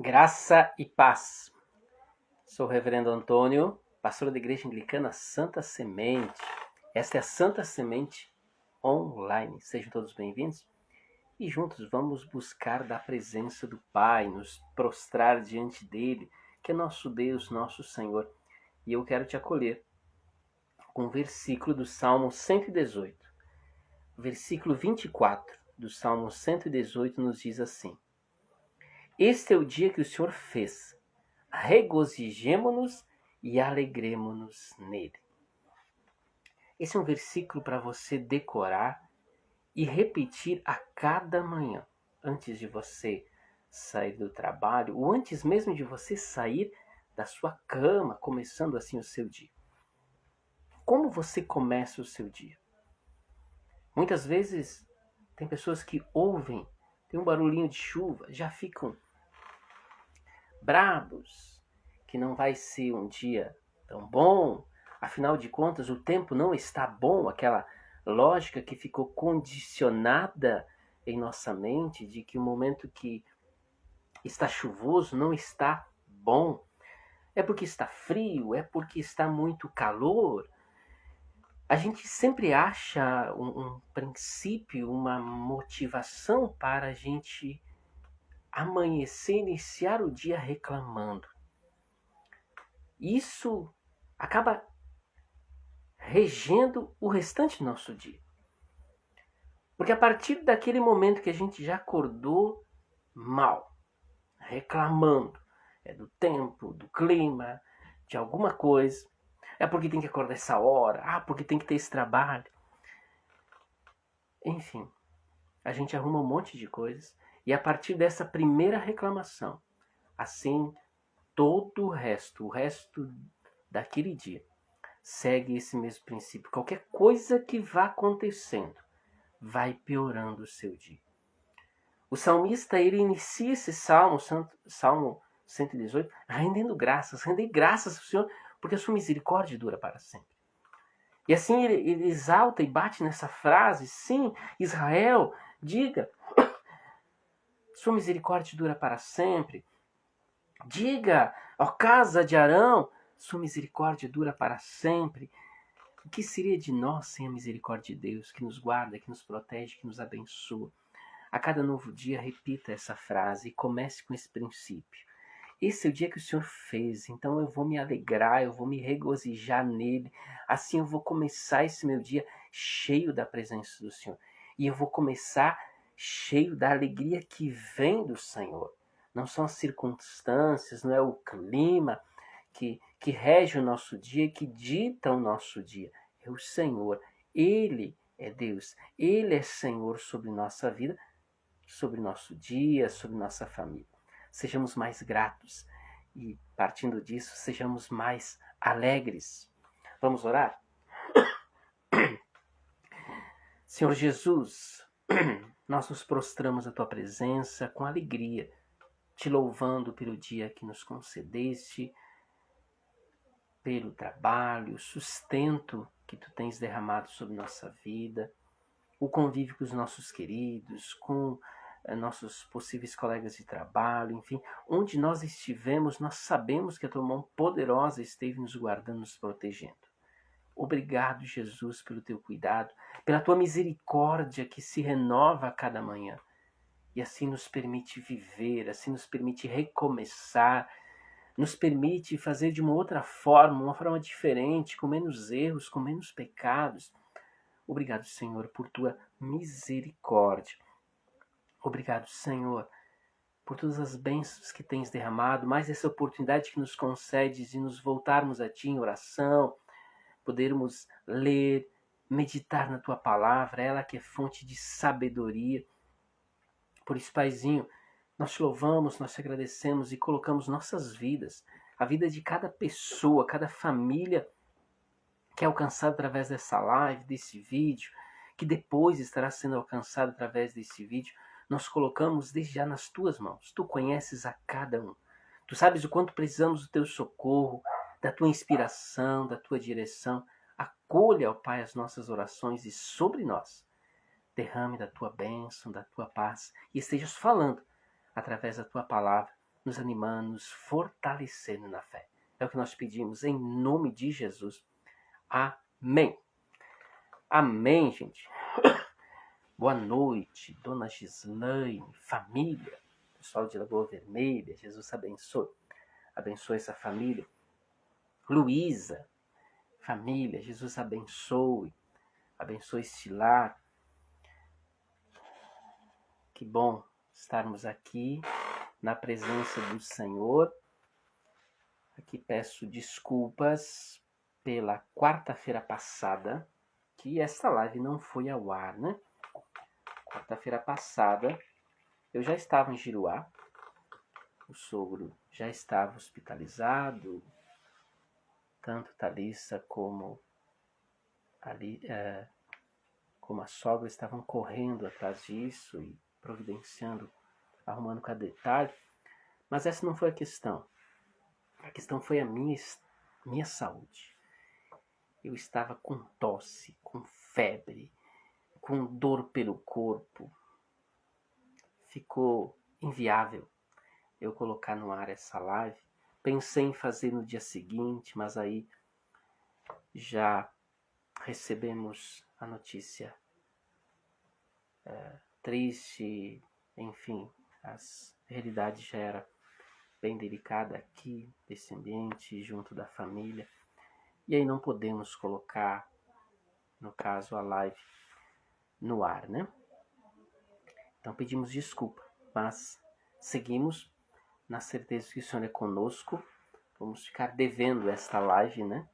Graça e paz. Sou o reverendo Antônio, pastor da Igreja Anglicana Santa Semente. Esta é a Santa Semente Online. Sejam todos bem-vindos e juntos vamos buscar da presença do Pai, nos prostrar diante dele, que é nosso Deus, nosso Senhor. E eu quero te acolher com um versículo do Salmo 118. Versículo 24 do Salmo 118 nos diz assim: Este é o dia que o Senhor fez. Regozijemo-nos e alegremo-nos nele. Esse é um versículo para você decorar e repetir a cada manhã, antes de você sair do trabalho, ou antes mesmo de você sair da sua cama, começando assim o seu dia. Como você começa o seu dia? Muitas vezes tem pessoas que ouvem, tem um barulhinho de chuva, já ficam brabos, que não vai ser um dia tão bom, afinal de contas o tempo não está bom, aquela lógica que ficou condicionada em nossa mente de que o momento que está chuvoso não está bom, é porque está frio, é porque está muito calor. A gente sempre acha um princípio, uma motivação para a gente amanhecer, iniciar o dia reclamando. Isso acaba regendo o restante do nosso dia. Porque a partir daquele momento que a gente já acordou mal, reclamando, do tempo, do clima, de alguma coisa, é porque tem que acordar essa hora, porque tem que ter esse trabalho. Enfim, a gente arruma um monte de coisas e a partir dessa primeira reclamação, assim todo o resto daquele dia, segue esse mesmo princípio. Qualquer coisa que vá acontecendo vai piorando o seu dia. O salmista, ele inicia esse salmo 118, rendendo graças. Render graças ao Senhor, porque a sua misericórdia dura para sempre. E assim ele exalta e bate nessa frase: sim, Israel, diga, sua misericórdia dura para sempre. Diga, ó casa de Arão, sua misericórdia dura para sempre. O que seria de nós sem a misericórdia de Deus, que nos guarda, que nos protege, que nos abençoa? A cada novo dia, repita essa frase e comece com esse princípio. Esse é o dia que o Senhor fez, então eu vou me alegrar, eu vou me regozijar nele. Assim eu vou começar esse meu dia cheio da presença do Senhor. E eu vou começar cheio da alegria que vem do Senhor. Não são as circunstâncias, não é o clima que rege o nosso dia, que dita o nosso dia. É o Senhor. Ele é Deus. Ele é Senhor sobre nossa vida, sobre nosso dia, sobre nossa família. Sejamos mais gratos e, partindo disso, sejamos mais alegres. Vamos orar? Senhor Jesus, nós nos prostramos à tua presença com alegria, te louvando pelo dia que nos concedeste, pelo trabalho, sustento que tu tens derramado sobre nossa vida, o convívio com os nossos queridos, com nossos possíveis colegas de trabalho, enfim, onde nós estivemos, nós sabemos que a tua mão poderosa esteve nos guardando, nos protegendo. Obrigado, Jesus, pelo teu cuidado, pela tua misericórdia que se renova a cada manhã. E assim nos permite viver, assim nos permite recomeçar, nos permite fazer de uma outra forma, uma forma diferente, com menos erros, com menos pecados. Obrigado, Senhor, por tua misericórdia. Obrigado, Senhor, por todas as bênçãos que tens derramado, mais essa oportunidade que nos concedes de nos voltarmos a Ti em oração, podermos ler, meditar na Tua palavra, ela que é fonte de sabedoria. Por isso, Paizinho, nós te louvamos, nós te agradecemos e colocamos nossas vidas, a vida de cada pessoa, cada família que é alcançada através dessa live, desse vídeo, que depois estará sendo alcançado através desse vídeo, nós colocamos desde já nas tuas mãos. Tu conheces a cada um. Tu sabes o quanto precisamos do teu socorro, da tua inspiração, da tua direção. Acolha, ó Pai, as nossas orações e sobre nós derrame da tua bênção, da tua paz e estejas falando através da tua palavra nos animando, nos fortalecendo na fé. É o que nós pedimos em nome de Jesus. Amém. Amém, gente. Boa noite, Dona Gislaine, família, pessoal de Lagoa Vermelha, Jesus abençoe. Abençoe essa família. Luísa, família, Jesus abençoe. Abençoe Estilar. Que bom estarmos aqui na presença do Senhor. Aqui peço desculpas pela quarta-feira passada, que essa live não foi ao ar, né? Quarta-feira passada, eu já estava em Giruá, o sogro já estava hospitalizado, tanto Thalissa como a sogra estavam correndo atrás disso e providenciando, arrumando cada detalhe, mas essa não foi a questão. A questão foi a minha saúde. Eu estava com tosse, com febre, com dor pelo corpo. Ficou inviável eu colocar no ar essa live. Pensei em fazer no dia seguinte, mas aí já recebemos a notícia triste, enfim, a realidade já era bem delicada aqui, desse ambiente, junto da família. E aí não podemos colocar, no caso, a live no ar, né? Então pedimos desculpa, mas seguimos na certeza que o Senhor é conosco. Vamos ficar devendo esta live, né?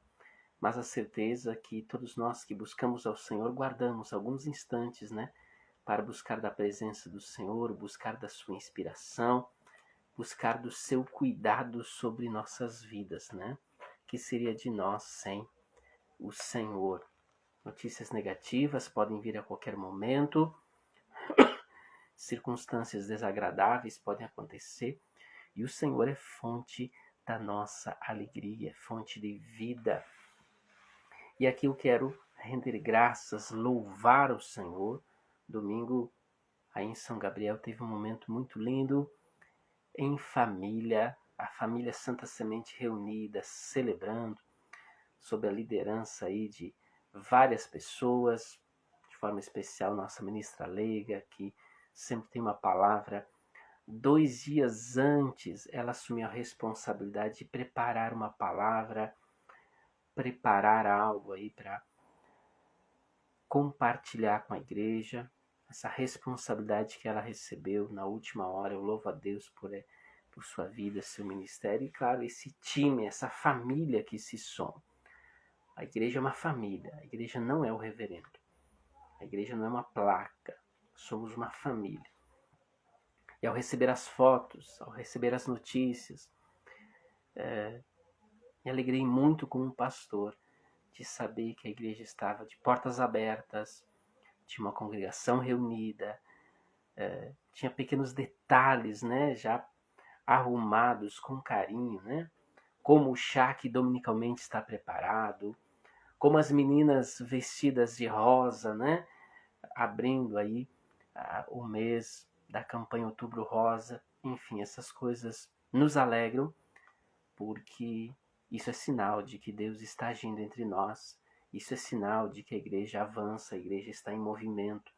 Mas a certeza que todos nós que buscamos ao Senhor guardamos alguns instantes, né? Para buscar da presença do Senhor, buscar da sua inspiração, buscar do seu cuidado sobre nossas vidas, né? Que seria de nós sem o Senhor? Notícias negativas podem vir a qualquer momento, circunstâncias desagradáveis podem acontecer, e o Senhor é fonte da nossa alegria, fonte de vida. E aqui eu quero render graças, louvar o Senhor. Domingo, aí em São Gabriel, teve um momento muito lindo, em família, a família Santa Semente reunida, celebrando, sob a liderança aí de várias pessoas, de forma especial nossa ministra Leiga, que sempre tem uma palavra. 2 dias antes, ela assumiu a responsabilidade de preparar uma palavra, preparar algo aí para compartilhar com a igreja. Essa responsabilidade que ela recebeu na última hora, eu louvo a Deus por sua vida, seu ministério, e claro, esse time, essa família que se soma. A igreja é uma família, a igreja não é o reverendo, a igreja não é uma placa, somos uma família. E ao receber as fotos, ao receber as notícias, me alegrei muito como pastor de saber que a igreja estava de portas abertas, tinha uma congregação reunida, tinha pequenos detalhes, né, já arrumados com carinho, né, como o chá que dominicalmente está preparado, como as meninas vestidas de rosa, né, abrindo aí o mês da campanha Outubro Rosa. Enfim, essas coisas nos alegram, porque isso é sinal de que Deus está agindo entre nós. Isso é sinal de que a igreja avança, a igreja está em movimento.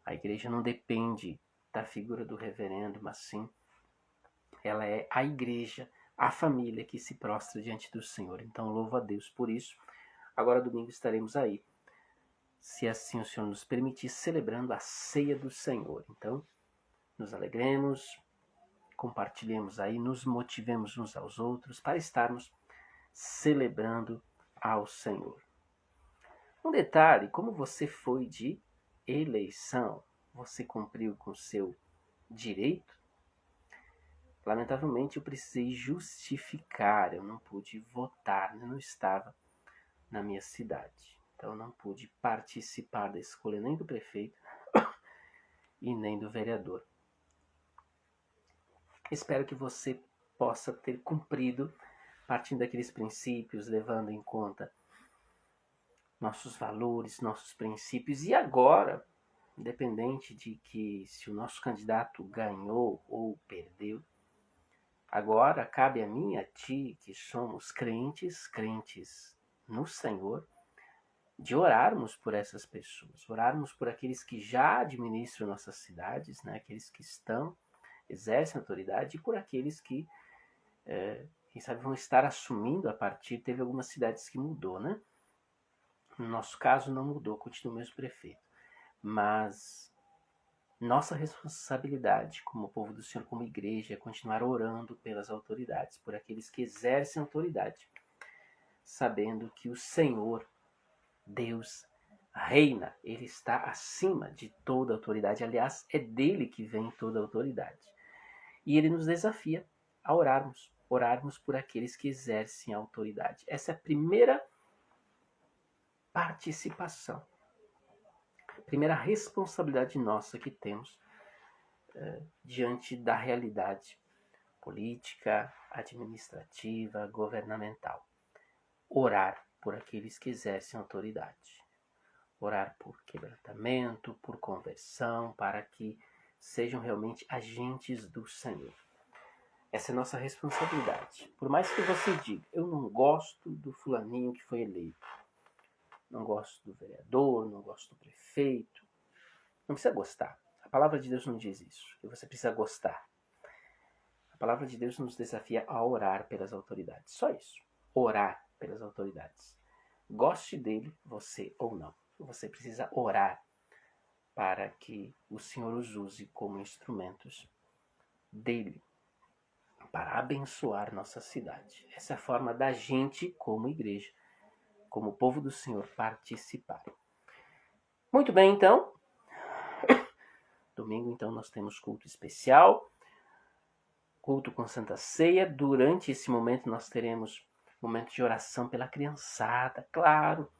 A igreja não depende da figura do reverendo, mas sim, ela é a igreja, a família que se prostra diante do Senhor. Então, louvo a Deus por isso. Agora, domingo, estaremos aí, se assim o Senhor nos permitir, celebrando a ceia do Senhor. Então, nos alegremos, compartilhemos aí, nos motivemos uns aos outros para estarmos celebrando ao Senhor. Um detalhe, como você foi de eleição, você cumpriu com seu direito? Lamentavelmente eu precisei justificar, eu não pude votar, eu não estava na minha cidade. Então eu não pude participar da escolha nem do prefeito e nem do vereador. Espero que você possa ter cumprido, partindo daqueles princípios, levando em conta nossos valores, nossos princípios. E agora, independente de que se o nosso candidato ganhou ou perdeu, Agora cabe a mim e a ti, que somos crentes no Senhor, de orarmos por essas pessoas, orarmos por aqueles que já administram nossas cidades, né? Aqueles que exercem autoridade, e por aqueles que, quem sabe, vão estar assumindo a partir. Teve algumas cidades que mudou, né? No nosso caso não mudou, continua o mesmo prefeito. Mas nossa responsabilidade como povo do Senhor, como igreja, é continuar orando pelas autoridades, por aqueles que exercem autoridade, sabendo que o Senhor, Deus, reina. Ele está acima de toda autoridade. Aliás, é dele que vem toda autoridade. E ele nos desafia a orarmos por aqueles que exercem a autoridade. Essa é a primeira participação, a primeira responsabilidade nossa que temos diante da realidade política, administrativa, governamental. Orar por aqueles que exercem autoridade. Orar por quebrantamento, por conversão, para que sejam realmente agentes do Senhor. Essa é a nossa responsabilidade. Por mais que você diga, eu não gosto do fulaninho que foi eleito, não gosto do vereador, não gosto do prefeito, não precisa gostar. A palavra de Deus não diz isso, que você precisa gostar. A palavra de Deus nos desafia a orar pelas autoridades. Só isso. Orar pelas autoridades. Goste dele, você ou não. Você precisa orar para que o Senhor os use como instrumentos dele para abençoar nossa cidade. Essa é a forma da gente, como igreja, como povo do Senhor, participar. Muito bem, então. Domingo, então, nós temos culto especial, culto com Santa Ceia. Durante esse momento, nós teremos momento de oração pela criançada, claro.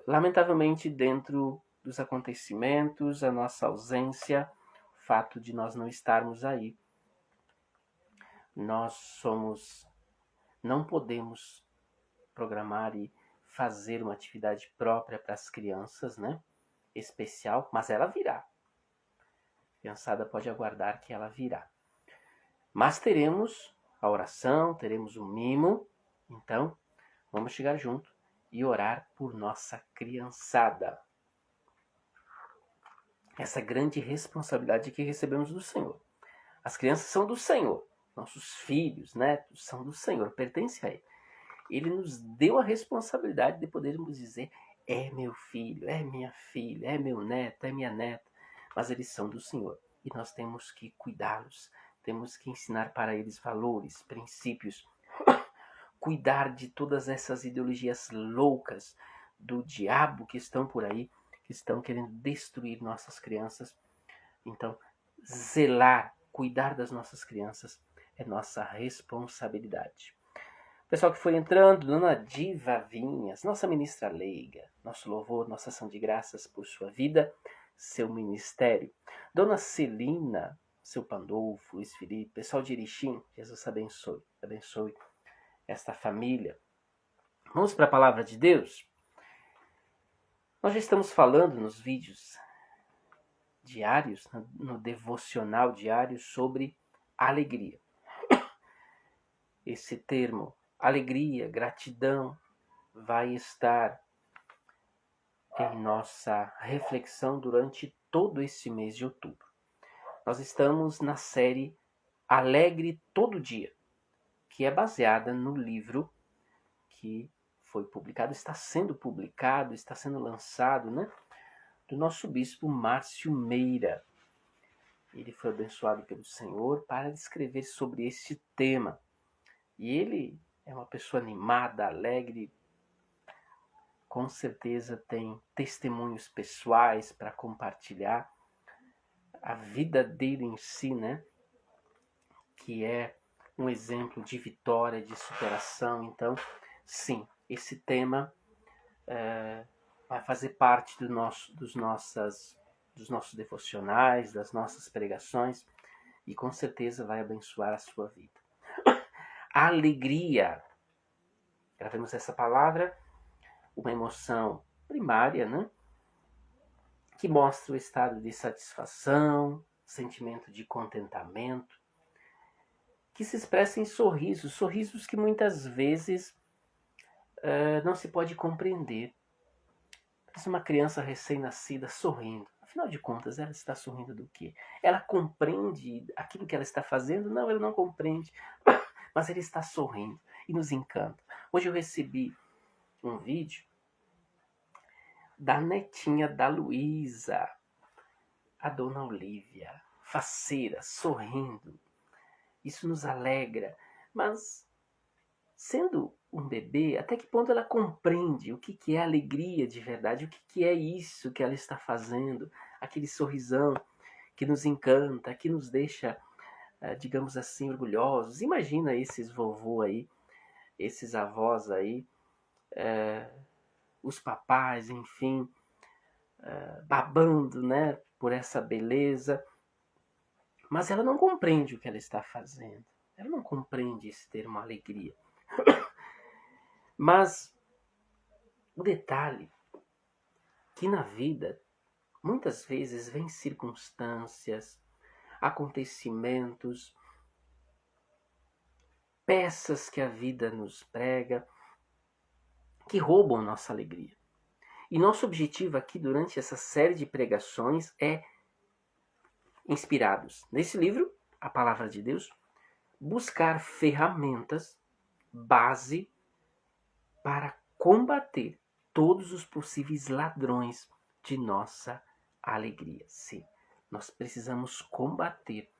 Lamentavelmente, dentro dos acontecimentos, a nossa ausência, o fato de nós não estarmos aí, não podemos programar e fazer uma atividade própria para as crianças, né? Especial, mas ela virá. A criançada pode aguardar que ela virá. Mas teremos a oração, teremos o mimo, então vamos chegar junto e orar por nossa criançada. Essa grande responsabilidade que recebemos do Senhor. As crianças são do Senhor. Nossos filhos, netos, são do Senhor, pertencem a Ele. Ele nos deu a responsabilidade de podermos dizer, é meu filho, é minha filha, é meu neto, é minha neta. Mas eles são do Senhor. E nós temos que cuidá-los. Temos que ensinar para eles valores, princípios. Cuidar de todas essas ideologias loucas do diabo que estão por aí, que estão querendo destruir nossas crianças. Então, zelar, cuidar das nossas crianças é nossa responsabilidade. O pessoal que foi entrando, Dona Diva Vinhas, nossa ministra leiga, nosso louvor, nossa ação de graças por sua vida, seu ministério. Dona Celina, seu Pandolfo, Luiz Felipe, pessoal de Erechim, Jesus abençoe esta família. Vamos para a palavra de Deus? Nós já estamos falando nos vídeos diários, no devocional diário, sobre alegria. Esse termo, alegria, gratidão, vai estar em nossa reflexão durante todo esse mês de outubro. Nós estamos na série Alegre Todo Dia, que é baseada no livro que foi publicado, está sendo lançado, né? Do nosso bispo Márcio Meira. Ele foi abençoado pelo Senhor para escrever sobre este tema. E ele é uma pessoa animada, alegre, com certeza tem testemunhos pessoais para compartilhar. A vida dele em si, né? Que é um exemplo de vitória, de superação. Então, sim, esse tema vai fazer parte dos nossos devocionais, das nossas pregações, e com certeza vai abençoar a sua vida. Alegria. Gravemos essa palavra, uma emoção primária, né? Que mostra o estado de satisfação, sentimento de contentamento, que se expressa em sorrisos, sorrisos que muitas vezes não se pode compreender. Parece uma criança recém-nascida sorrindo. Afinal de contas, ela está sorrindo do quê? Ela compreende aquilo que ela está fazendo? Não, ela não compreende. Mas ela está sorrindo e nos encanta. Hoje eu recebi um vídeo da netinha da Luísa, a dona Olívia, faceira, sorrindo. Isso nos alegra. Mas, sendo um bebê, até que ponto ela compreende o que é alegria de verdade, o que é isso que ela está fazendo, aquele sorrisão que nos encanta, que nos deixa, digamos assim, orgulhosos. Imagina esses vovô aí, esses avós aí, os papais, enfim, babando, né, por essa beleza. Mas ela não compreende o que ela está fazendo. Ela não compreende esse termo alegria. Mas o detalhe que na vida muitas vezes vem circunstâncias, acontecimentos, peças que a vida nos prega que roubam nossa alegria. E nosso objetivo aqui durante essa série de pregações é, inspirados nesse livro, a Palavra de Deus, buscar ferramentas, base para combater todos os possíveis ladrões de nossa alegria. Sim, nós precisamos combater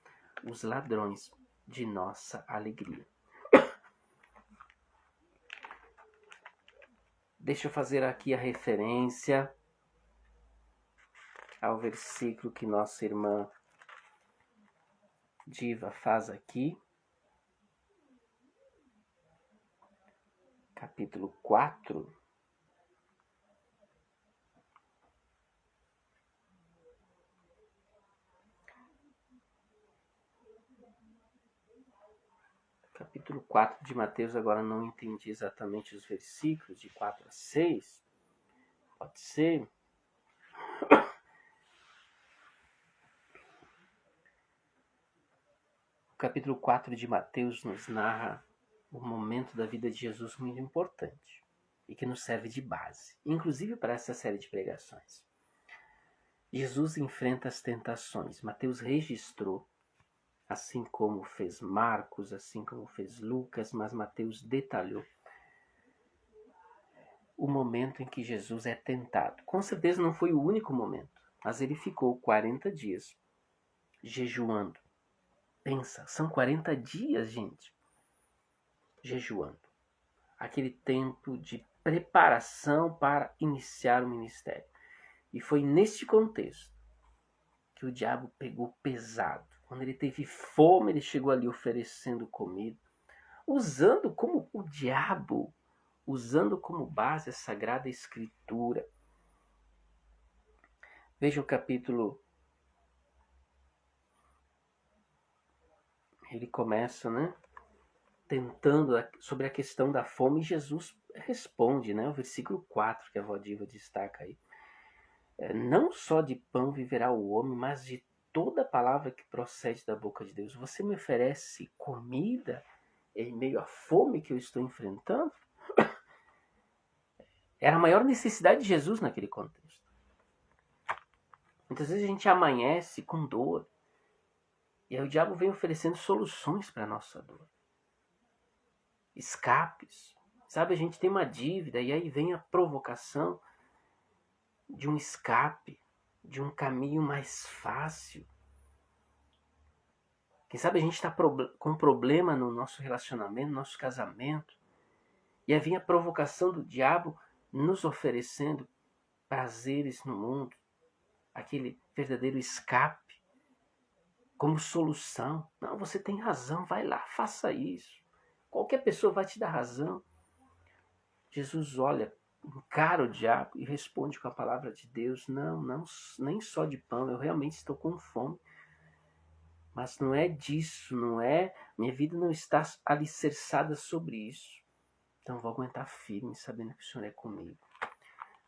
os ladrões de nossa alegria. Deixa eu fazer aqui a referência ao versículo que nossa irmã Diva faz aqui. Capítulo 4. Capítulo 4 de Mateus, agora não entendi exatamente os versículos, de 4 a 6. Pode ser. O capítulo 4 de Mateus nos narra um momento da vida de Jesus muito importante e que nos serve de base, inclusive para essa série de pregações. Jesus enfrenta as tentações. Mateus registrou, assim como fez Marcos, assim como fez Lucas, mas Mateus detalhou o momento em que Jesus é tentado. Com certeza não foi o único momento, mas ele ficou 40 dias jejuando. Pensa, são 40 dias, gente, jejuando. Aquele tempo de preparação para iniciar o ministério. E foi neste contexto que o diabo pegou pesado. Quando ele teve fome, ele chegou ali oferecendo comida, usando como o diabo, usando como base a Sagrada Escritura. Veja o capítulo. Ele começa, né, tentando sobre a questão da fome, e Jesus responde, né, o versículo 4 que a Vodiva destaca aí. Não só de pão viverá o homem, mas de toda palavra que procede da boca de Deus. Você me oferece comida em meio à fome que eu estou enfrentando? Era a maior necessidade de Jesus naquele contexto. Muitas vezes a gente amanhece com dor, e aí o diabo vem oferecendo soluções para a nossa dor. Escapes. Sabe, a gente tem uma dívida, e aí vem a provocação de um escape, de um caminho mais fácil. Quem sabe a gente está com problema no nosso relacionamento, no nosso casamento, e aí vem a provocação do diabo nos oferecendo prazeres no mundo, aquele verdadeiro escape, como solução. Não, você tem razão, vai lá, faça isso. Qualquer pessoa vai te dar razão. Jesus olha, encara o diabo e responde com a palavra de Deus: não, nem só de pão, eu realmente estou com fome. Mas não é disso, não é, minha vida não está alicerçada sobre isso. Então vou aguentar firme, sabendo que o Senhor é comigo.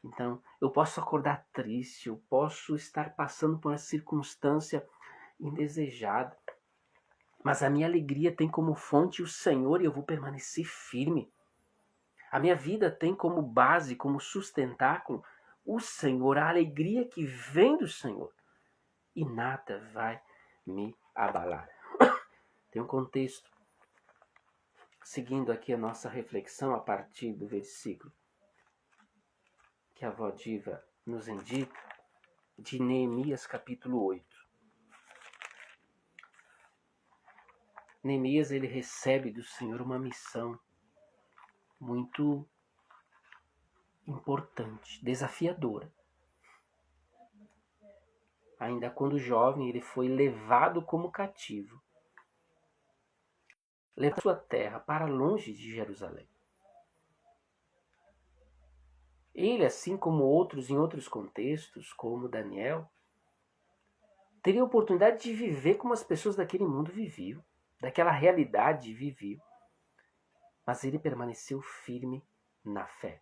Então eu posso acordar triste, eu posso estar passando por uma circunstância indesejada, Mas a minha alegria tem como fonte o Senhor e eu vou permanecer firme. A minha vida tem como base, como sustentáculo, o Senhor, a alegria que vem do Senhor. E nada vai me abalar. Tem um contexto, seguindo aqui a nossa reflexão a partir do versículo que a avó Diva nos indica, de Neemias capítulo 8. Neemias, ele recebe do Senhor uma missão muito importante, desafiadora. Ainda quando jovem, ele foi levado como cativo, levado à sua terra para longe de Jerusalém. Ele, assim como outros em outros contextos, como Daniel, teria a oportunidade de viver como as pessoas daquele mundo viviam, daquela realidade viviam. Mas ele permaneceu firme na fé.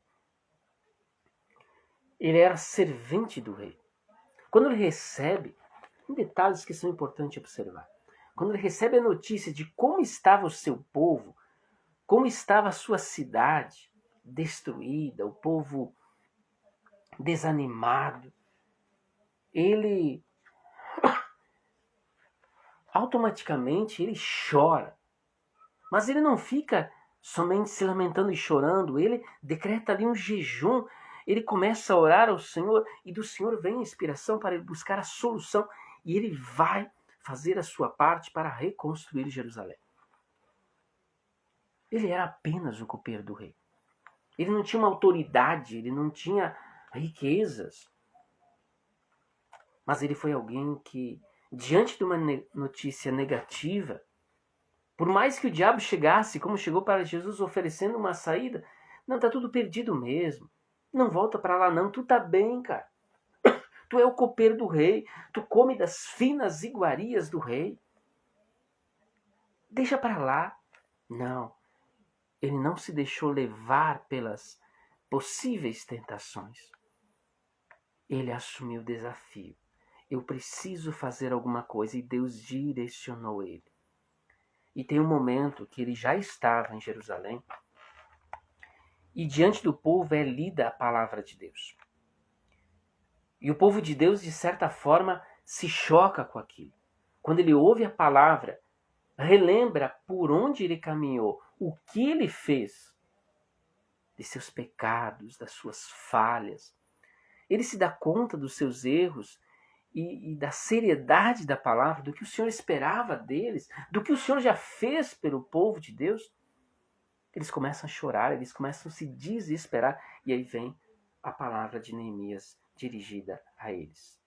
Ele era servente do rei. Quando ele recebe, tem detalhes que são importantes observar. Quando ele recebe a notícia de como estava o seu povo, como estava a sua cidade destruída, o povo desanimado, ele automaticamente ele chora. Mas ele não fica somente se lamentando e chorando, ele decreta ali um jejum, ele começa a orar ao Senhor e do Senhor vem a inspiração para ele buscar a solução e ele vai fazer a sua parte para reconstruir Jerusalém. Ele era apenas o copeiro do rei. Ele não tinha uma autoridade, ele não tinha riquezas. Mas ele foi alguém que, diante de uma notícia negativa, por mais que o diabo chegasse, como chegou para Jesus oferecendo uma saída, não, tá tudo perdido mesmo. Não volta para lá não, tu tá bem, cara. Tu é o copeiro do rei, tu come das finas iguarias do rei. Deixa para lá. Não, ele não se deixou levar pelas possíveis tentações. Ele assumiu o desafio. Eu preciso fazer alguma coisa e Deus direcionou ele. E tem um momento que ele já estava em Jerusalém e diante do povo é lida a palavra de Deus. E o povo de Deus, de certa forma, se choca com aquilo. Quando ele ouve a palavra, relembra por onde ele caminhou, o que ele fez, de seus pecados, das suas falhas. Ele se dá conta dos seus erros e da seriedade da palavra, do que o Senhor esperava deles, do que o Senhor já fez pelo povo de Deus. Eles começam a chorar, eles começam a se desesperar, e aí vem a palavra de Neemias dirigida a eles.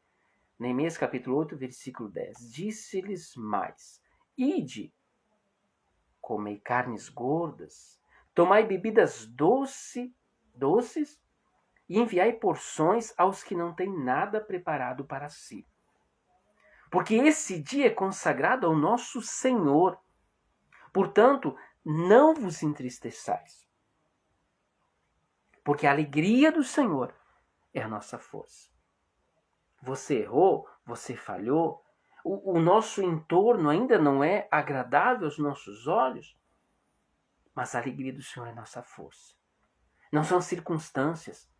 Neemias capítulo 8, versículo 10. Disse-lhes mais: Ide, comei carnes gordas, tomai bebidas doces, e enviai porções aos que não têm nada preparado para si. Porque esse dia é consagrado ao nosso Senhor. Portanto, não vos entristeçais. Porque a alegria do Senhor é a nossa força. Você errou, você falhou, o nosso entorno ainda não é agradável aos nossos olhos, mas a alegria do Senhor é a nossa força. Não são as circunstâncias,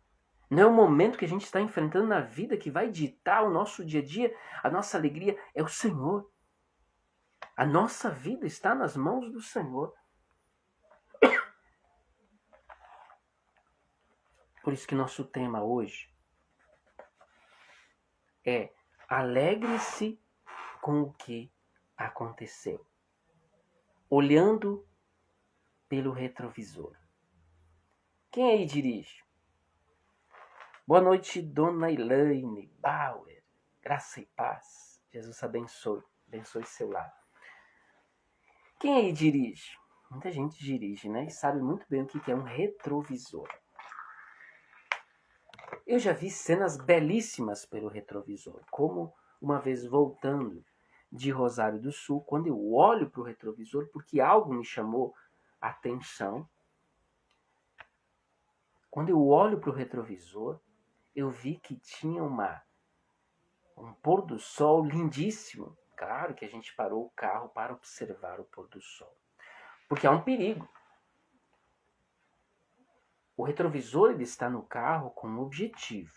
não é o momento que a gente está enfrentando na vida que vai ditar o nosso dia a dia. A nossa alegria é o Senhor. A nossa vida está nas mãos do Senhor. Por isso que nosso tema hoje é: alegre-se com o que aconteceu, olhando pelo retrovisor. Quem aí dirige? Boa noite, dona Elaine Bauer. Graça e paz. Jesus abençoe seu lar. Quem aí dirige? Muita gente dirige, né? E sabe muito bem o que é um retrovisor. Eu já vi cenas belíssimas pelo retrovisor, como uma vez voltando de Rosário do Sul, quando eu olho para o retrovisor, porque algo me chamou a atenção. Quando eu olho para o retrovisor, eu vi que tinha um pôr do sol lindíssimo, Claro que a gente parou o carro para observar o pôr do sol. Porque há um perigo. O retrovisor ele está no carro com um objetivo.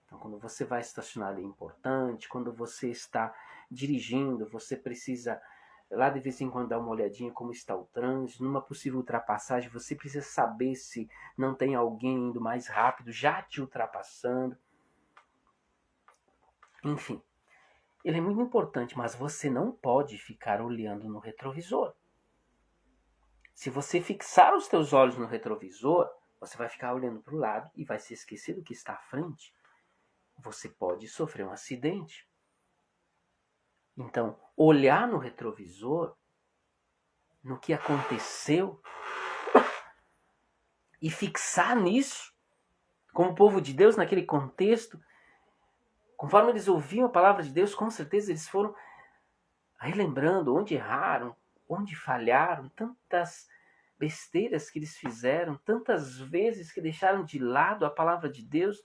Então, quando você vai estacionar ali é importante, quando você está dirigindo, você precisa lá de vez em quando dar uma olhadinha como está o trânsito, numa possível ultrapassagem, você precisa saber se não tem alguém indo mais rápido, já te ultrapassando. Enfim, ele é muito importante, mas você não pode ficar olhando no retrovisor. Se você fixar os teus olhos no retrovisor, você vai ficar olhando para o lado e vai se esquecer do que está à frente. Você pode sofrer um acidente. Então, olhar no retrovisor, no que aconteceu, e fixar nisso, como povo de Deus naquele contexto, conforme eles ouviam a palavra de Deus, com certeza eles foram relembrando onde erraram, onde falharam, tantas besteiras que eles fizeram, tantas vezes que deixaram de lado a palavra de Deus.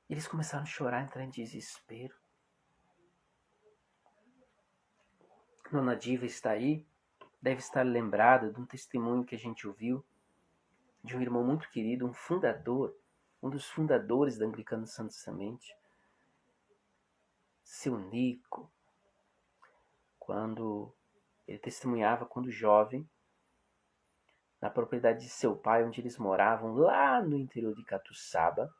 Eles começaram a chorar, entrar em desespero. Dona Diva está aí, deve estar lembrada de um testemunho que a gente ouviu de um irmão muito querido, um fundador, um dos fundadores da Anglicana Santa Semente, seu Nico, quando ele testemunhava quando jovem, na propriedade de seu pai, onde eles moravam, lá no interior de Catuçaba,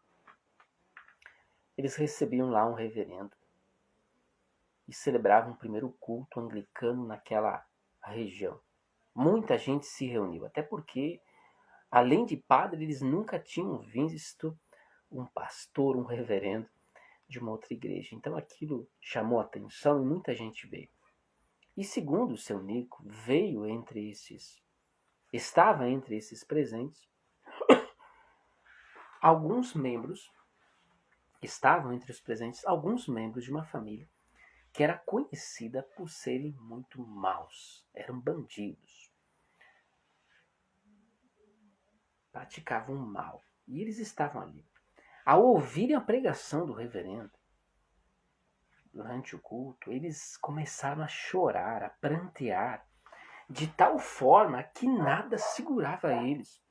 eles recebiam lá um reverendo e celebravam o primeiro culto anglicano naquela região. Muita gente se reuniu, até porque, além de padre, eles nunca tinham visto um pastor, um reverendo de uma outra igreja. Então aquilo chamou a atenção e muita gente veio. E segundo o seu Nico, estava entre esses presentes, estavam entre os presentes alguns membros de uma família que era conhecida por serem muito maus, eram bandidos, praticavam mal, e eles estavam ali. Ao ouvirem a pregação do reverendo, durante o culto, eles começaram a chorar, a prantear, de tal forma que nada segurava eles.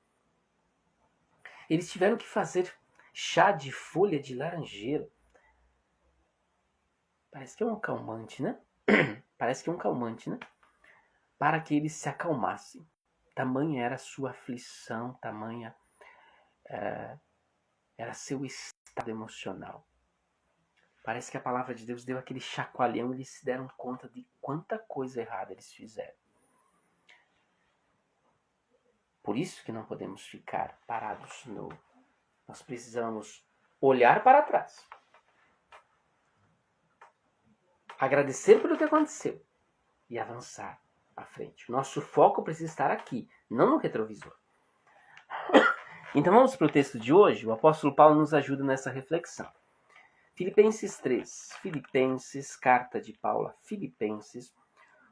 Eles tiveram que fazer chá de folha de laranjeira. Parece que é um calmante, né? Para que eles se acalmassem. Tamanha era a sua aflição, tamanha era seu estado emocional. Parece que a palavra de Deus deu aquele chacoalhão e eles se deram conta de quanta coisa errada eles fizeram. Por isso que não podemos ficar parados no... Nós precisamos olhar para trás. Agradecer pelo que aconteceu e avançar à frente. Nosso foco precisa estar aqui, não no retrovisor. Então vamos para o texto de hoje. O apóstolo Paulo nos ajuda nessa reflexão. Filipenses 3. Filipenses, carta de Paulo a Filipenses,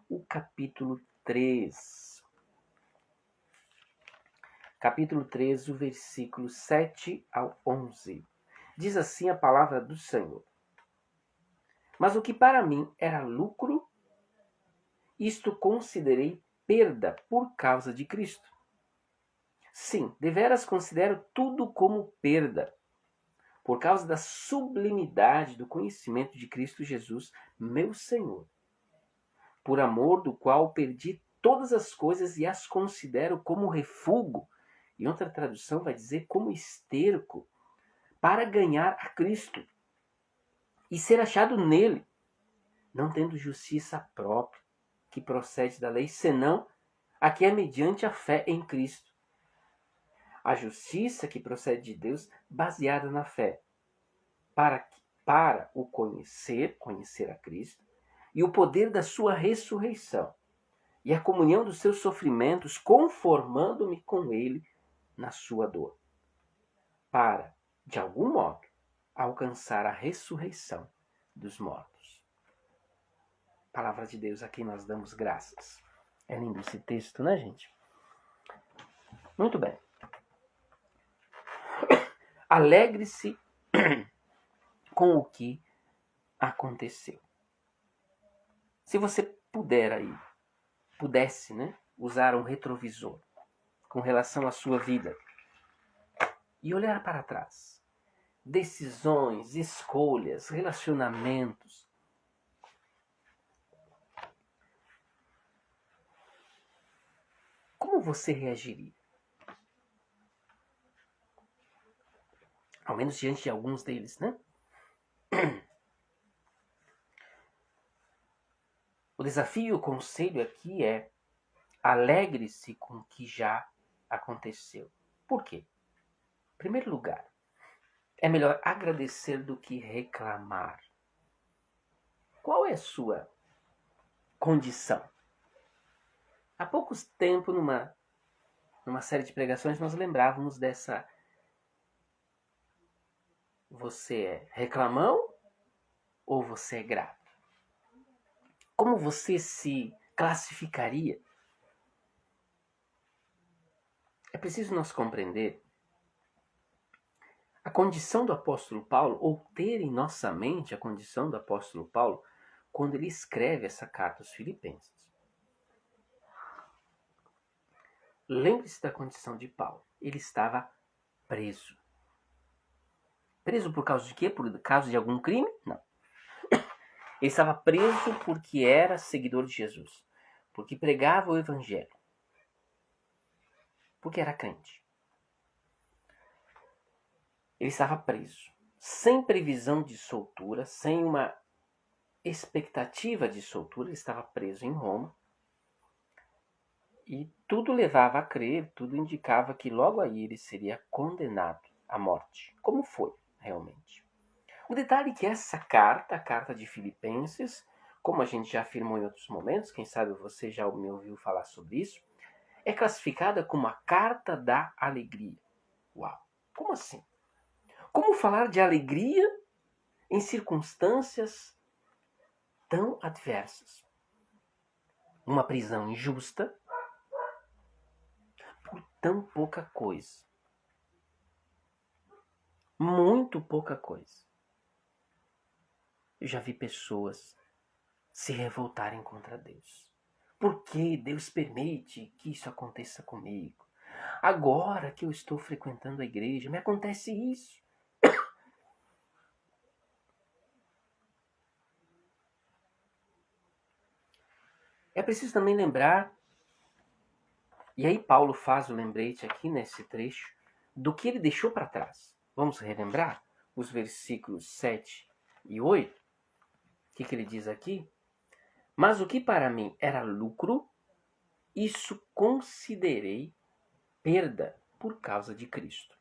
o capítulo 3. Capítulo 3, o versículo 7 ao 11. Diz assim a palavra do Senhor. Mas o que para mim era lucro, isto considerei perda por causa de Cristo. Sim, deveras considero tudo como perda, por causa da sublimidade do conhecimento de Cristo Jesus, meu Senhor, por amor do qual perdi todas as coisas e as considero como refúgio, e outra tradução vai dizer como esterco, para ganhar a Cristo e ser achado nele, não tendo justiça própria, que procede da lei, senão a que é mediante a fé em Cristo. A justiça que procede de Deus, baseada na fé, para o conhecer a Cristo, e o poder da sua ressurreição, e a comunhão dos seus sofrimentos, conformando-me com ele na sua dor, para, de algum modo, alcançar a ressurreição dos mortos. Palavra de Deus, a quem nós damos graças. É lindo esse texto, né, gente? Muito bem. Alegre-se com o que aconteceu. Se você pudesse, né, usar um retrovisor com relação à sua vida e olhar para trás, decisões, escolhas, relacionamentos, como você reagiria? Ao menos diante de alguns deles, né? O desafio e o conselho aqui é: alegre-se com o que já aconteceu. Por quê? Em primeiro lugar, é melhor agradecer do que reclamar. Qual é a sua condição? Há poucos tempos, numa série de pregações, nós lembrávamos dessa: você é reclamão ou você é grato? Como você se classificaria? É preciso nós compreender a condição do apóstolo Paulo, ou ter em nossa mente a condição do apóstolo Paulo, quando ele escreve essa carta aos Filipenses. Lembre-se da condição de Paulo. Ele estava preso. Preso por causa de quê? Por causa de algum crime? Não. Ele estava preso porque era seguidor de Jesus, porque pregava o evangelho, porque era crente. Ele estava preso, sem previsão de soltura, sem uma expectativa de soltura. Ele estava preso em Roma. E tudo levava a crer, tudo indicava que logo aí ele seria condenado à morte. Como foi, realmente? O detalhe é que essa carta, a carta de Filipenses, como a gente já afirmou em outros momentos, quem sabe você já me ouviu falar sobre isso, é classificada como a carta da alegria. Uau! Como assim? Como falar de alegria em circunstâncias tão adversas? Uma prisão injusta por tão pouca coisa. Muito pouca coisa. Eu já vi pessoas se revoltarem contra Deus. Por que Deus permite que isso aconteça comigo? Agora que eu estou frequentando a igreja, me acontece isso. É preciso também lembrar, e aí Paulo faz o lembrete aqui nesse trecho, do que ele deixou para trás. Vamos relembrar os versículos 7 e 8? O que ele diz aqui? Mas o que para mim era lucro, isso considerei perda por causa de Cristo.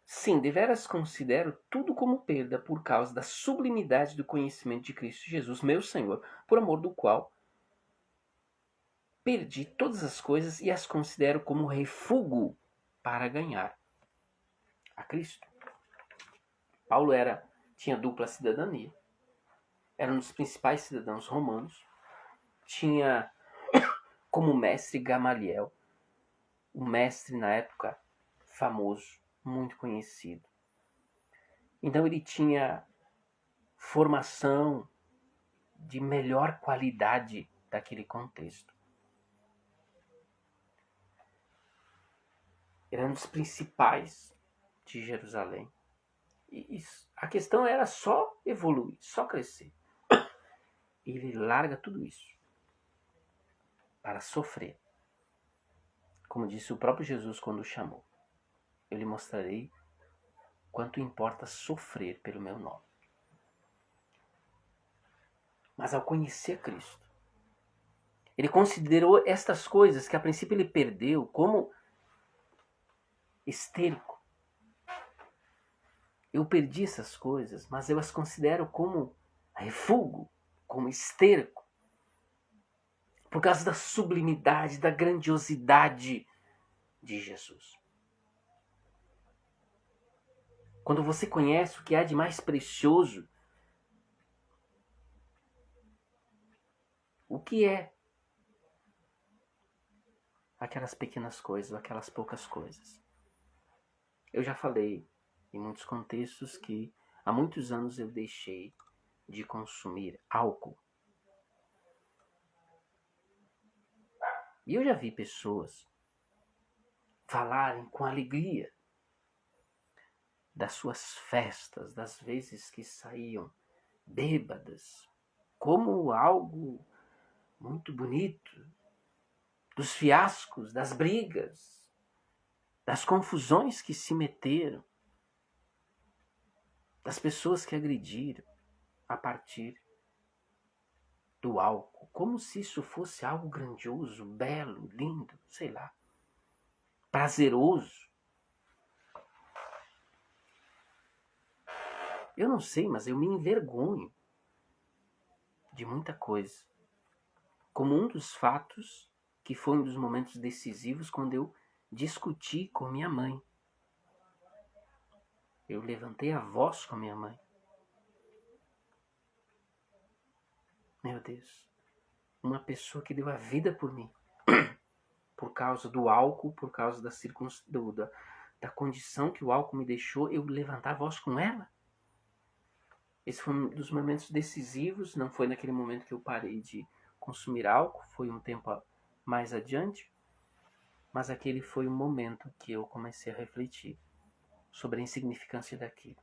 Sim, deveras considero tudo como perda por causa da sublimidade do conhecimento de Cristo Jesus, meu Senhor, por amor do qual perdi todas as coisas e as considero como refúgio para ganhar a Cristo. Paulo tinha dupla cidadania, era um dos principais cidadãos romanos, tinha como mestre Gamaliel, um mestre na época famoso, muito conhecido. Então ele tinha formação de melhor qualidade daquele contexto. Ele era um dos principais de Jerusalém. E a questão era só evoluir, só crescer. Ele larga tudo isso para sofrer. Como disse o próprio Jesus quando o chamou. Eu lhe mostrarei quanto importa sofrer pelo meu nome. Mas ao conhecer Cristo, ele considerou estas coisas que a princípio ele perdeu como esterco. Eu perdi essas coisas, mas eu as considero como refúgio, como esterco. Por causa da sublimidade, da grandiosidade de Jesus. Quando você conhece o que há de mais precioso, o que é aquelas pequenas coisas, aquelas poucas coisas. Eu já falei em muitos contextos que há muitos anos eu deixei de consumir álcool. E eu já vi pessoas falarem com alegria das suas festas, das vezes que saíam bêbadas, como algo muito bonito, dos fiascos, das brigas, das confusões que se meteram, das pessoas que agrediram a partir do álcool, como se isso fosse algo grandioso, belo, lindo, sei lá, prazeroso. Eu não sei, mas eu me envergonho de muita coisa. Como um dos fatos que foi um dos momentos decisivos quando eu discuti com minha mãe. Eu levantei a voz com a minha mãe. Meu Deus, uma pessoa que deu a vida por mim, por causa do álcool, por causa da condição que o álcool me deixou, eu levantar a voz com ela. Esse foi um dos momentos decisivos, não foi naquele momento que eu parei de consumir álcool, foi um tempo mais adiante, mas aquele foi o momento que eu comecei a refletir sobre a insignificância daquilo.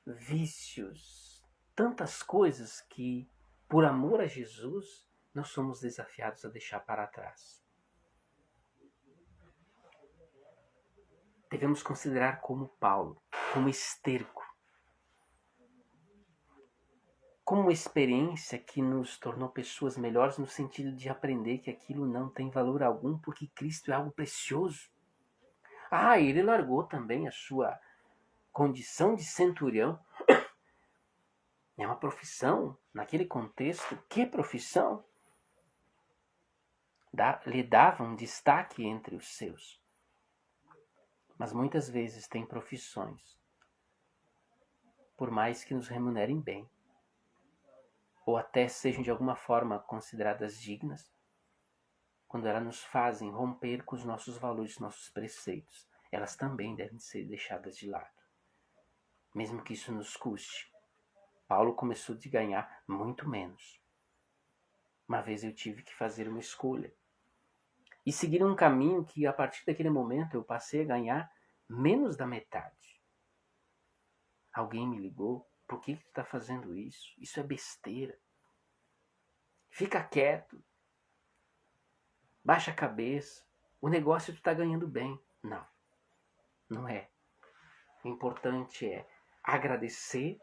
Vícios, tantas coisas que, por amor a Jesus, nós somos desafiados a deixar para trás. Devemos considerar como Paulo, como esterco, como uma experiência que nos tornou pessoas melhores no sentido de aprender que aquilo não tem valor algum porque Cristo é algo precioso. Ele largou também a sua condição de centurião. É uma profissão, naquele contexto, que profissão? Lhe dava um destaque entre os seus. Mas muitas vezes tem profissões, por mais que nos remunerem bem, ou até sejam de alguma forma consideradas dignas, quando elas nos fazem romper com os nossos valores, nossos preceitos, elas também devem ser deixadas de lado, mesmo que isso nos custe. Paulo começou de ganhar muito menos. Uma vez eu tive que fazer uma escolha e seguir um caminho que, a partir daquele momento, eu passei a ganhar menos da metade. Alguém me ligou: por que tu está fazendo isso? Isso é besteira. Fica quieto. Baixa a cabeça. O negócio tu está ganhando bem. Não, não é. O importante é agradecer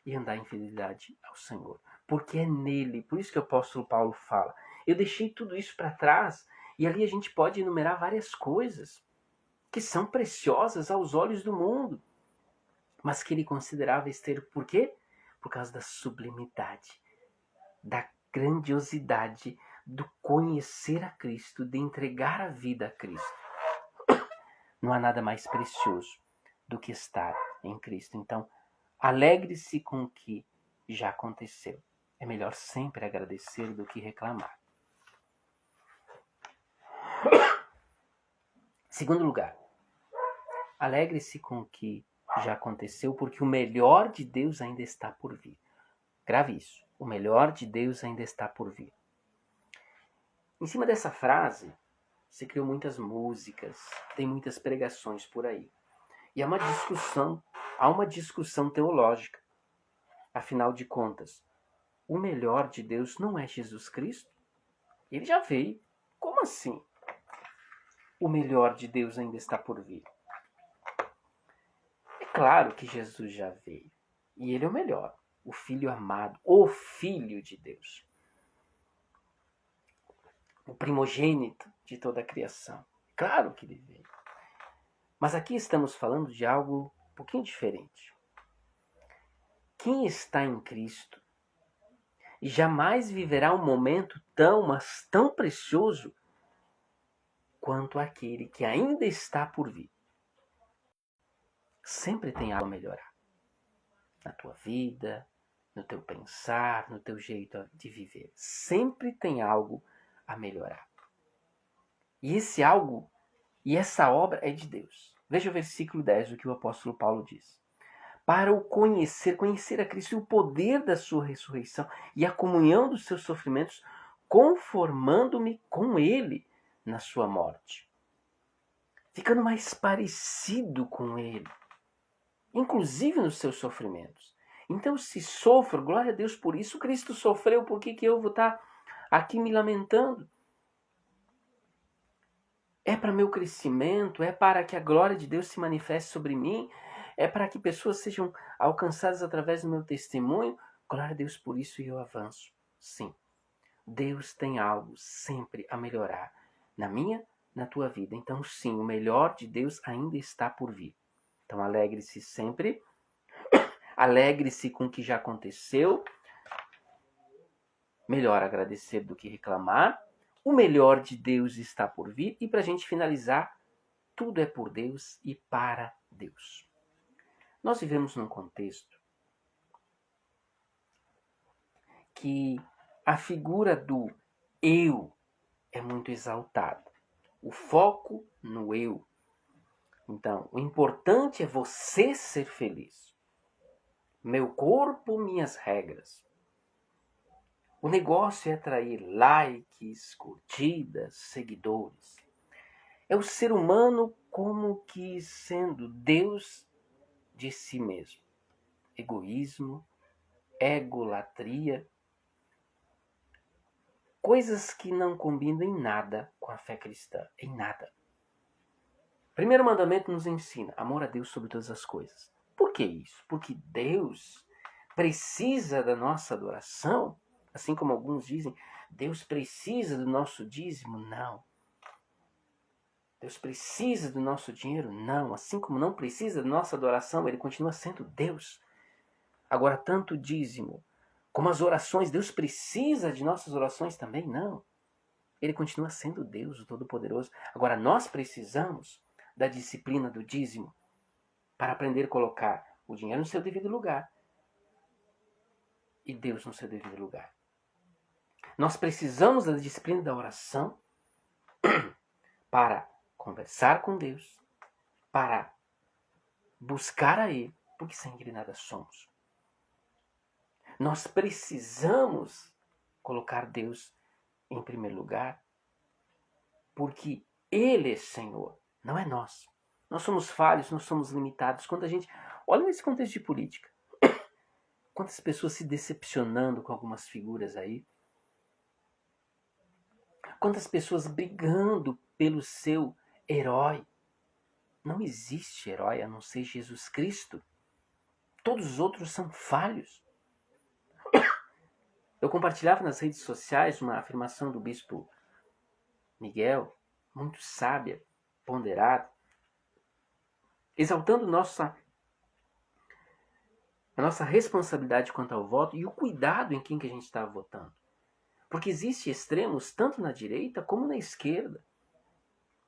e andar em fidelidade ao Senhor. Porque é nele, por isso que o apóstolo Paulo fala: eu deixei tudo isso para trás. E ali a gente pode enumerar várias coisas que são preciosas aos olhos do mundo, mas que ele considerava esterco. Por quê? Por causa da sublimidade, da grandiosidade, do conhecer a Cristo, de entregar a vida a Cristo. Não há nada mais precioso do que estar em Cristo. Então, alegre-se com o que já aconteceu. É melhor sempre agradecer do que reclamar. Segundo lugar, alegre-se com o que já aconteceu, porque o melhor de Deus ainda está por vir. Grave isso. O melhor de Deus ainda está por vir. Em cima dessa frase, se criou muitas músicas, tem muitas pregações por aí. E há uma discussão teológica. Afinal de contas, o melhor de Deus não é Jesus Cristo? Ele já veio. Como assim? O melhor de Deus ainda está por vir. É claro que Jesus já veio. E ele é o melhor. O Filho amado. O Filho de Deus. O primogênito de toda a criação. Claro que ele veio. Mas aqui estamos falando de algo um pouquinho diferente. Quem está em Cristo jamais viverá um momento mas tão precioso quanto aquele que ainda está por vir. Sempre tem algo a melhorar. Na tua vida, no teu pensar, no teu jeito de viver. Sempre tem algo a melhorar. E esse algo, e essa obra é de Deus. Veja o versículo 10, o que o apóstolo Paulo diz. para o conhecer a Cristo e o poder da sua ressurreição e a comunhão dos seus sofrimentos, conformando-me com Ele na sua morte, ficando mais parecido com Ele, inclusive nos seus sofrimentos. Então, se sofro, glória a Deus por isso. Cristo sofreu, por que eu vou estar aqui me lamentando? É para meu crescimento, é para que a glória de Deus se manifeste sobre mim, é para que pessoas sejam alcançadas através do meu testemunho. Glória a Deus por isso e eu avanço. Sim, Deus tem algo sempre a melhorar na minha, na tua vida. Então sim, o melhor de Deus ainda está por vir. Então alegre-se sempre, alegre-se com o que já aconteceu. Melhor agradecer do que reclamar. O melhor de Deus está por vir. E para a gente finalizar, tudo é por Deus e para Deus. Nós vivemos num contexto que a figura do eu é muito exaltada. O foco no eu. Então, o importante é você ser feliz. Meu corpo, minhas regras. O negócio é atrair likes, curtidas, seguidores. É o ser humano como que sendo Deus de si mesmo. Egoísmo, egolatria, coisas que não combinam em nada com a fé cristã, em nada. Primeiro mandamento nos ensina amor a Deus sobre todas as coisas. Por que isso? Porque Deus precisa da nossa adoração, assim como alguns dizem, Deus precisa do nosso dízimo? Não. Deus precisa do nosso dinheiro? Não. Assim como não precisa da nossa adoração, Ele continua sendo Deus. Agora, tanto o dízimo como as orações, Deus precisa de nossas orações também? Não. Ele continua sendo Deus, o Todo-Poderoso. Agora, nós precisamos da disciplina do dízimo para aprender a colocar o dinheiro no seu devido lugar e Deus no seu devido lugar. Nós precisamos da disciplina da oração para conversar com Deus, para buscar a Ele, porque sem Ele nada somos. Nós precisamos colocar Deus em primeiro lugar, porque Ele é Senhor, não é nós. Nós somos falhos, nós somos limitados. Quando a gente olha nesse contexto de política, quantas pessoas se decepcionando com algumas figuras aí, quantas pessoas brigando pelo seu herói. Não existe herói a não ser Jesus Cristo. Todos os outros são falhos. Eu compartilhava nas redes sociais uma afirmação do bispo Miguel, muito sábia, ponderada, exaltando a nossa responsabilidade quanto ao voto e o cuidado em quem que a gente está votando. Porque existem extremos tanto na direita como na esquerda.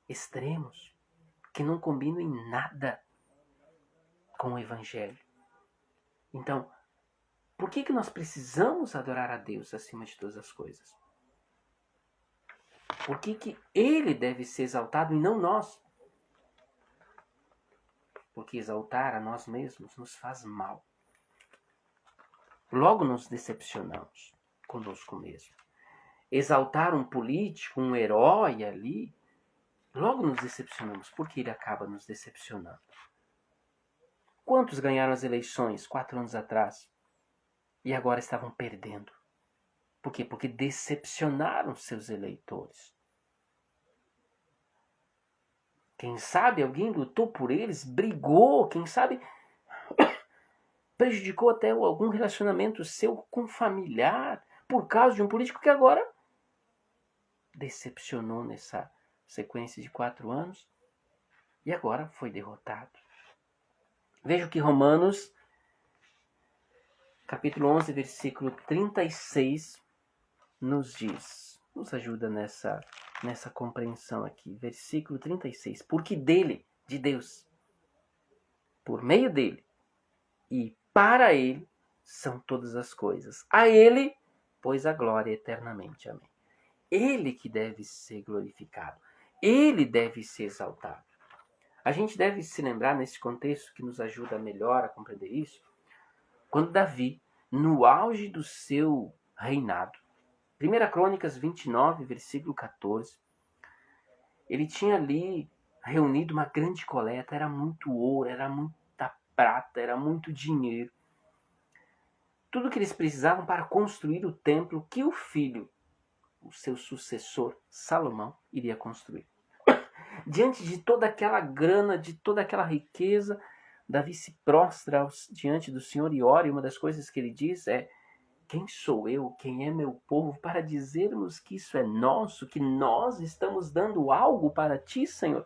Extremos que não combinam em nada com o Evangelho. Então, por que nós precisamos adorar a Deus acima de todas as coisas? Por que Ele deve ser exaltado e não nós? Porque exaltar a nós mesmos nos faz mal. Logo nos decepcionamos conosco mesmo. Exaltar um político, um herói ali, logo nos decepcionamos, porque ele acaba nos decepcionando. Quantos ganharam as eleições 4 anos atrás e agora estavam perdendo? Por quê? Porque decepcionaram seus eleitores. Quem sabe alguém lutou por eles, brigou, quem sabe prejudicou até algum relacionamento seu com familiar por causa de um político que agora decepcionou nessa sequência de 4 anos e agora foi derrotado. Veja o que Romanos, capítulo 11, versículo 36, nos diz. Nos ajuda nessa compreensão aqui. Versículo 36. Porque dele, de Deus, por meio dele e para ele são todas as coisas. A ele, pois a glória eternamente. Amém. Ele que deve ser glorificado. Ele deve ser exaltado. A gente deve se lembrar nesse contexto que nos ajuda melhor a compreender isso, quando Davi, no auge do seu reinado, 1 Crônicas 29, versículo 14, ele tinha ali reunido uma grande coleta, era muito ouro, era muita prata, era muito dinheiro. Tudo que eles precisavam para construir o templo que o filho, o seu sucessor, Salomão, iria construir. Diante de toda aquela grana, de toda aquela riqueza, Davi se prostra diante do Senhor e ora, e uma das coisas que ele diz é: quem sou eu, quem é meu povo, para dizermos que isso é nosso, que nós estamos dando algo para ti, Senhor?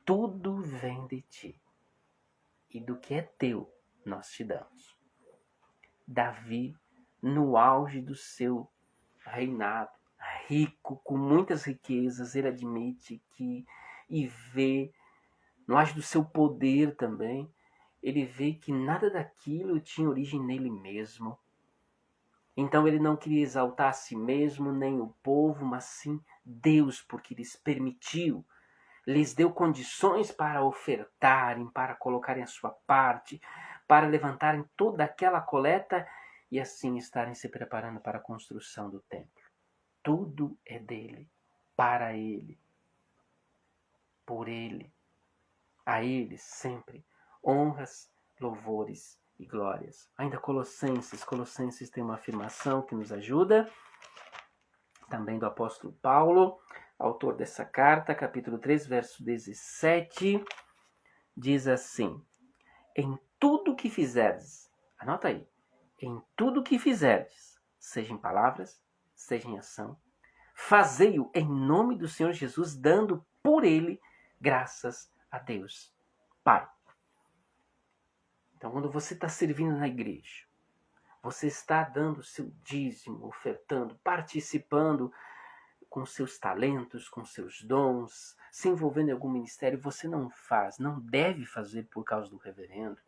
Tudo vem de ti, e do que é teu nós te damos. Davi, no auge do seu reinado, rico, com muitas riquezas, ele admite que, e vê, no auge do seu poder também, ele vê que nada daquilo tinha origem nele mesmo. Então ele não queria exaltar a si mesmo, nem o povo, mas sim Deus, porque lhes permitiu, lhes deu condições para ofertarem, para colocarem a sua parte, para levantarem toda aquela coleta e assim estarem se preparando para a construção do templo. Tudo é dele, para ele, por ele. A ele sempre honras, louvores e glórias. Ainda Colossenses tem uma afirmação que nos ajuda, também do apóstolo Paulo, autor dessa carta, capítulo 3, verso 17, diz assim: em tudo que fizerdes, anota aí, em tudo que fizerdes, seja em palavras, seja em ação, fazei-o em nome do Senhor Jesus, dando por ele graças a Deus Pai. Então, quando você está servindo na igreja, você está dando seu dízimo, ofertando, participando com seus talentos, com seus dons, se envolvendo em algum ministério, você não faz, não deve fazer por causa do reverendo,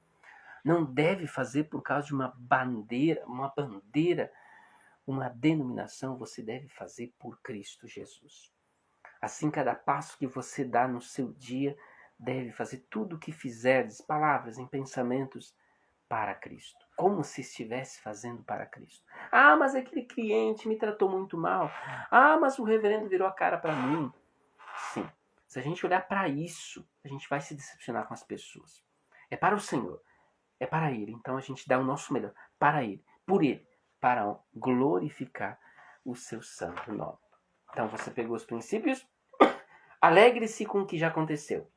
não deve fazer por causa de uma bandeira, uma denominação, você deve fazer por Cristo Jesus. Assim, cada passo que você dá no seu dia, deve fazer tudo o que fizerdes, palavras, em pensamentos, para Cristo. Como se estivesse fazendo para Cristo. Ah, mas aquele cliente me tratou muito mal. Ah, mas o reverendo virou a cara para mim. Sim, se a gente olhar para isso, a gente vai se decepcionar com as pessoas. É para o Senhor, é para Ele. Então a gente dá o nosso melhor para Ele, por Ele, para glorificar o seu santo nome. Então você pegou os princípios? Alegre-se com o que já aconteceu.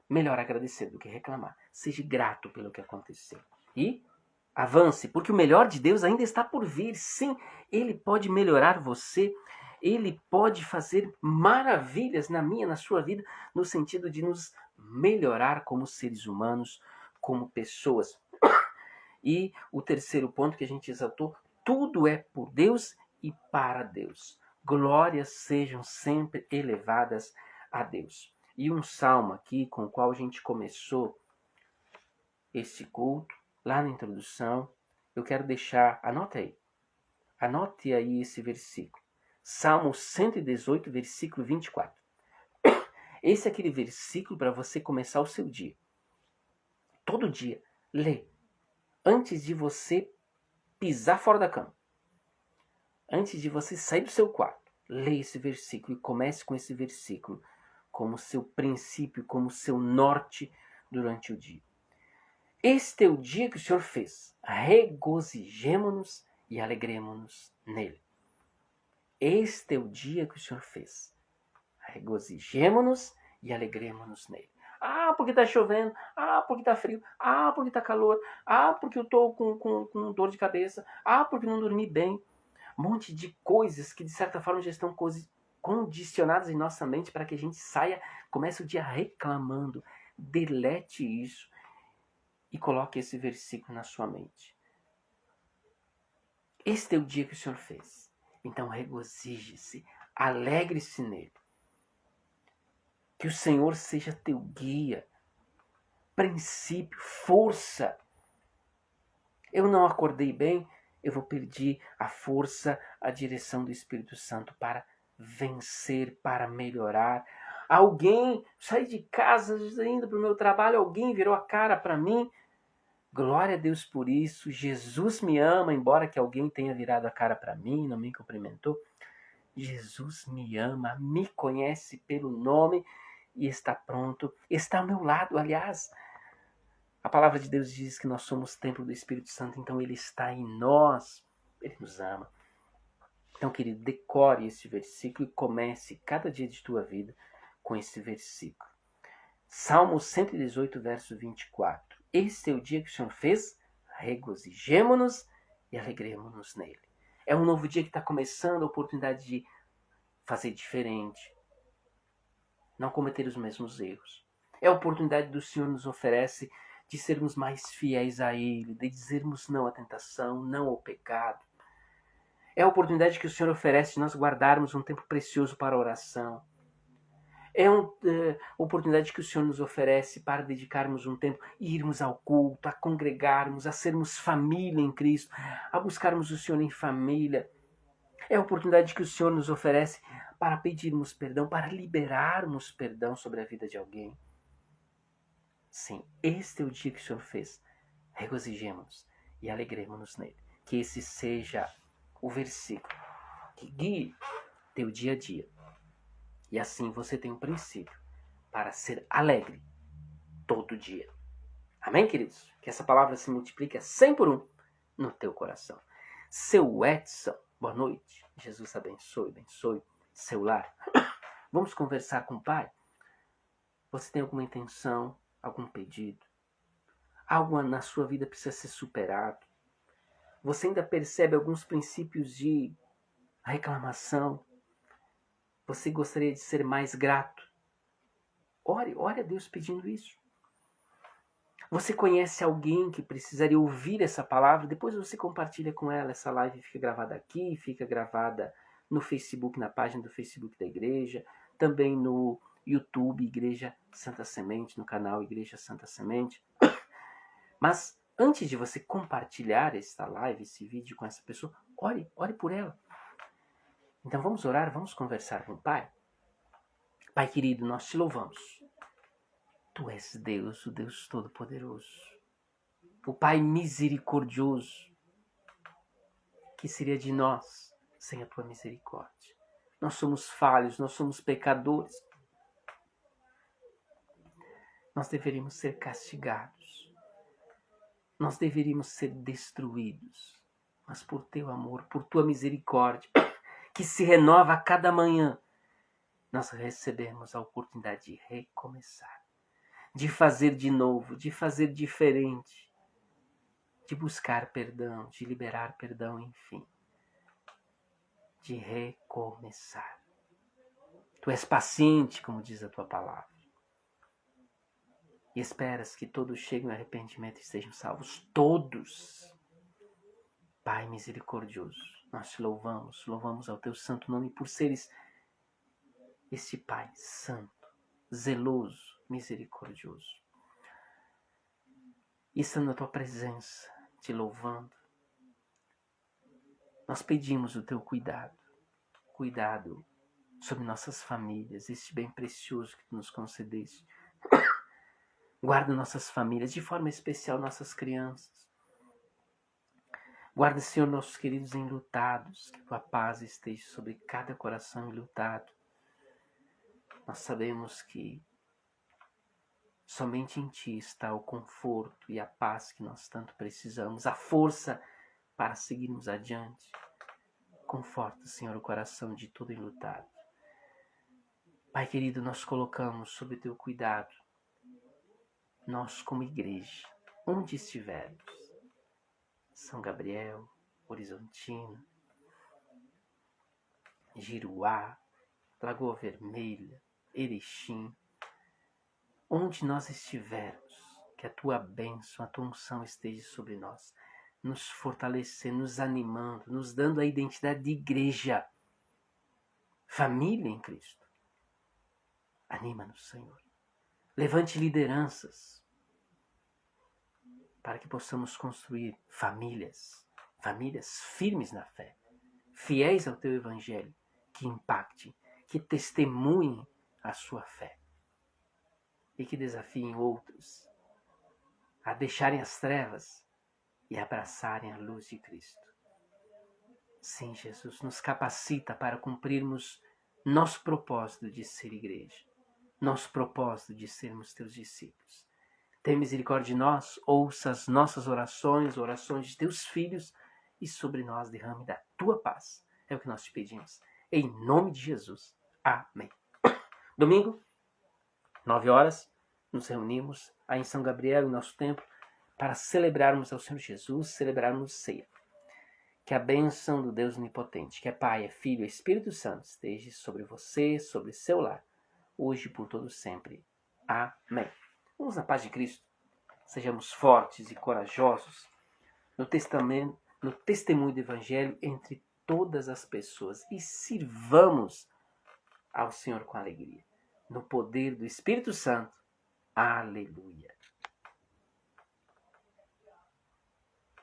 Melhor agradecer do que reclamar. Seja grato pelo que aconteceu. E avance, porque o melhor de Deus ainda está por vir. Sim, Ele pode melhorar você. Ele pode fazer maravilhas na minha, na sua vida, no sentido de nos melhorar como seres humanos, como pessoas. E o terceiro ponto que a gente exaltou, tudo é por Deus e para Deus. Glórias sejam sempre elevadas a Deus. E um salmo aqui com o qual a gente começou esse culto, lá na introdução, eu quero deixar, anote aí esse versículo. Salmo 118, versículo 24. Esse é aquele versículo para você começar o seu dia. Todo dia, lê. Antes de você pisar fora da cama. Antes de você sair do seu quarto, lê esse versículo e comece com esse versículo como seu princípio, como seu norte durante o dia. Este é o dia que o Senhor fez. Regozijemo-nos e alegremo-nos nele. Este é o dia que o Senhor fez. Regozijemo-nos e alegremo-nos nele. Ah, porque está chovendo. Ah, porque está frio. Ah, porque está calor. Ah, porque eu estou com dor de cabeça. Ah, porque não dormi bem. Um monte de coisas que de certa forma já estão condicionadas em nossa mente para que a gente saia, comece o dia reclamando. Delete isso e coloque esse versículo na sua mente. Este é o dia que o Senhor fez. Então regozije-se, alegre-se nele. Que o Senhor seja teu guia, princípio, força. Eu não acordei bem, eu vou pedir a força, a direção do Espírito Santo para vencer, para melhorar. Alguém, saí de casa indo para o meu trabalho, alguém virou a cara para mim. Glória a Deus por isso. Jesus me ama, embora que alguém tenha virado a cara para mim, não me cumprimentou. Jesus me ama, me conhece pelo nome e está pronto, está ao meu lado. Aliás, a palavra de Deus diz que nós somos templo do Espírito Santo, então Ele está em nós, Ele nos ama. Então, querido, decore esse versículo e comece cada dia de tua vida com esse versículo. Salmo 118, verso 24. Este é o dia que o Senhor fez, regozijemo-nos e alegremos-nos nele. É um novo dia que está começando, a oportunidade de fazer diferente, não cometer os mesmos erros. É a oportunidade que o Senhor nos oferece de sermos mais fiéis a Ele, de dizermos não à tentação, não ao pecado. É a oportunidade que o Senhor oferece de nós guardarmos um tempo precioso para a oração. É uma oportunidade que o Senhor nos oferece para dedicarmos um tempo, irmos ao culto, a congregarmos, a sermos família em Cristo, a buscarmos o Senhor em família. É a oportunidade que o Senhor nos oferece para pedirmos perdão, para liberarmos perdão sobre a vida de alguém. Sim, este é o dia que o Senhor fez. Regozijemo-nos e alegremos-nos nele. Que esse seja o versículo que guie teu dia a dia. E assim você tem um princípio para ser alegre todo dia. Amém, queridos? Que essa palavra se multiplique a 100 por 1 no teu coração. Seu Edson, boa noite. Jesus abençoe, abençoe seu lar. Vamos conversar com o Pai? Você tem alguma intenção, algum pedido? Algo na sua vida precisa ser superado? Você ainda percebe alguns princípios de reclamação? Você gostaria de ser mais grato? Ore a Deus pedindo isso. Você conhece alguém que precisaria ouvir essa palavra? Depois você compartilha com ela. Essa live fica gravada aqui, fica gravada no Facebook, na página do Facebook da igreja, também no YouTube, Igreja Santa Semente, no canal Igreja Santa Semente. Mas antes de você compartilhar esta live, esse vídeo com essa pessoa, ore por ela. Então vamos orar, vamos conversar com o Pai. Pai querido, nós te louvamos. Tu és Deus, o Deus Todo-Poderoso, o Pai misericordioso. Que seria de nós sem a tua misericórdia? Nós somos falhos, nós somos pecadores. Nós deveríamos ser castigados. Nós deveríamos ser destruídos. Mas por teu amor, por tua misericórdia, que se renova a cada manhã, nós recebemos a oportunidade de recomeçar, de fazer de novo, de fazer diferente, de buscar perdão, de liberar perdão, enfim, de recomeçar. Tu és paciente, como diz a tua palavra, e esperas que todos cheguem ao arrependimento e sejam salvos, todos. Pai misericordioso, nós te louvamos ao teu santo nome por seres esse Pai santo, zeloso, misericordioso. E estando na tua presença, te louvando, nós pedimos o teu cuidado sobre nossas famílias, este bem precioso que tu nos concedeste. Guarda nossas famílias, de forma especial nossas crianças. Guarda, Senhor, nossos queridos enlutados, que tua paz esteja sobre cada coração enlutado. Nós sabemos que somente em Ti está o conforto e a paz que nós tanto precisamos, a força para seguirmos adiante. Conforta, Senhor, o coração de todo enlutado. Pai querido, nós colocamos sob o Teu cuidado, nós como igreja, onde estivermos, São Gabriel, Horizontina, Giruá, Lagoa Vermelha, Erechim, onde nós estivermos, que a Tua bênção, a Tua unção esteja sobre nós, nos fortalecendo, nos animando, nos dando a identidade de igreja, família em Cristo. Anima-nos, Senhor. Levante lideranças para que possamos construir famílias firmes na fé, fiéis ao Teu Evangelho, que impacte, que testemunhe a sua fé e que desafiem outros a deixarem as trevas e abraçarem a luz de Cristo. Sim, Jesus, nos capacita para cumprirmos nosso propósito de ser igreja, nosso propósito de sermos teus discípulos. Tem misericórdia de nós, ouça as nossas orações, orações de teus filhos, e sobre nós derrame da tua paz. É o que nós te pedimos. Em nome de Jesus. Amém. Domingo, 9 horas, nos reunimos aí em São Gabriel, em nosso templo, para celebrarmos ao Senhor Jesus, celebrarmos ceia. Que a bênção do Deus Onipotente, que é Pai, é Filho, é Espírito Santo, esteja sobre você, sobre seu lar, hoje e por todo sempre. Amém. Vamos na paz de Cristo. Sejamos fortes e corajosos no testemunho do Evangelho entre todas as pessoas e sirvamos ao Senhor com alegria. No poder do Espírito Santo. Aleluia.